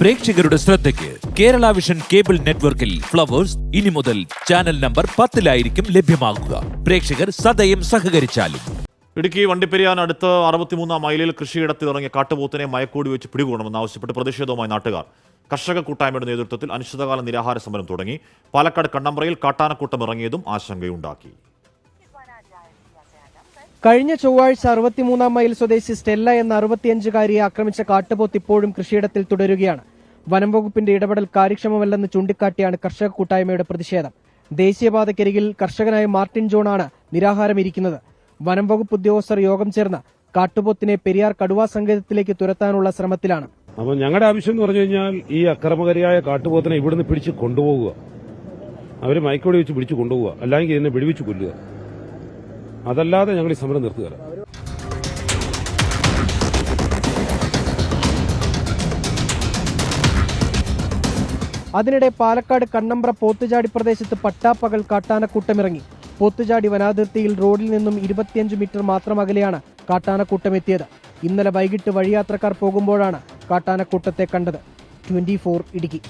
പ്രേക്ഷകരുടെ ശ്രദ്ധയ്ക്ക് Kerala vision cable നെറ്റ്വർക്കിൽ ഫ്ലവേഴ്സ് ഇനി മുതൽ ചാനൽ നമ്പർ 10-ലായിരിക്കും ലഭ്യമാകുക. പ്രേക്ഷകർ സദയം സഹകരിച്ചാലും. ഇടുക്കി വണ്ടിപ്പെരിയാൻ അടുത്ത് 63-ാം മൈലിൽ കൃഷിയിടത്തിൽ ഇറങ്ങിയ കാട്ടുപോത്തിനെ മയക്കൂടി വെച്ച് പിടികൂടണമെന്നാവശ്യപ്പെട്ട് പ്രതിഷേധവുമായി നാട്ടുകാർ. കർഷക കൂട്ടായ്മയുടെ നേതൃത്വത്തിൽ അനിശ്ചിതകാല നിരാഹാര സമരം തുടങ്ങി. പാലക്കാട് കണ്ണമ്പ്രയിൽ കാട്ടാനക്കൂട്ടം ഇറങ്ങിയതും ആശങ്കയുണ്ടാക്കി. കഴിഞ്ഞ ചൊവ്വാഴ്ച 63-ാം മൈൽ സ്വദേശി സ്റ്റെല്ല എന്ന 65-കാരിയെ ആക്രമിച്ച കാട്ടുപോത്ത് ഇപ്പോഴും കൃഷിയിടത്തിൽ തുടരുകയാണ്. വനം വകുപ്പിന്റെ ഇടപെടൽ കാര്യക്ഷമമല്ലെന്ന് ചൂണ്ടിക്കാട്ടിയാണ് കർഷക കൂട്ടായ്മയുടെ പ്രതിഷേധം. ദേശീയപാതക്കരികിൽ കർഷകനായ മാർട്ടിൻ ജോണാണ് നിരാഹാരമിരിക്കുന്നത്. വനം വകുപ്പ് ഉദ്യോഗസ്ഥർ യോഗം ചേർന്ന് കാട്ടുപോത്തിനെ പെരിയാർ കടുവാ സങ്കേതത്തിലേക്ക് തുരത്താനുള്ള ശ്രമത്തിലാണ്. അപ്പോൾ ഞങ്ങളുടെ ആവശ്യം എന്ന് പറഞ്ഞു കഴിഞ്ഞാൽ ഈ അക്രമകാരിയായ കാട്ടുപോത്തിനെ ഇവിടുന്ന് പിടിച്ച് കൊണ്ടുപോകുക, അവർ മയക്കോടി വെച്ച് പിടിച്ചു കൊണ്ടുപോകുക, അല്ലെങ്കിൽ ഇതിനെ വെടിവെച്ച് കൊല്ലുക. അതല്ലാതെ ഞങ്ങൾ ഈ സമരം നിർത്തുകയില്ല. അതിനിടെ പാലക്കാട് കണ്ണമ്പ്ര പോത്തുചാടി പ്രദേശത്ത് പട്ടാപ്പകൽ കാട്ടാനക്കൂട്ടമിറങ്ങി. പോത്തുചാടി വനാതിർത്തിയിൽ റോഡിൽ നിന്നും 25 മീറ്റർ മാത്രം അകലെയാണ് കാട്ടാനക്കൂട്ടം എത്തിയത്. ഇന്നലെ വൈകിട്ട് വഴിയാത്രക്കാർ പോകുമ്പോഴാണ് കാട്ടാനക്കൂട്ടത്തെ കണ്ടത്. 24 ഇടുക്കി.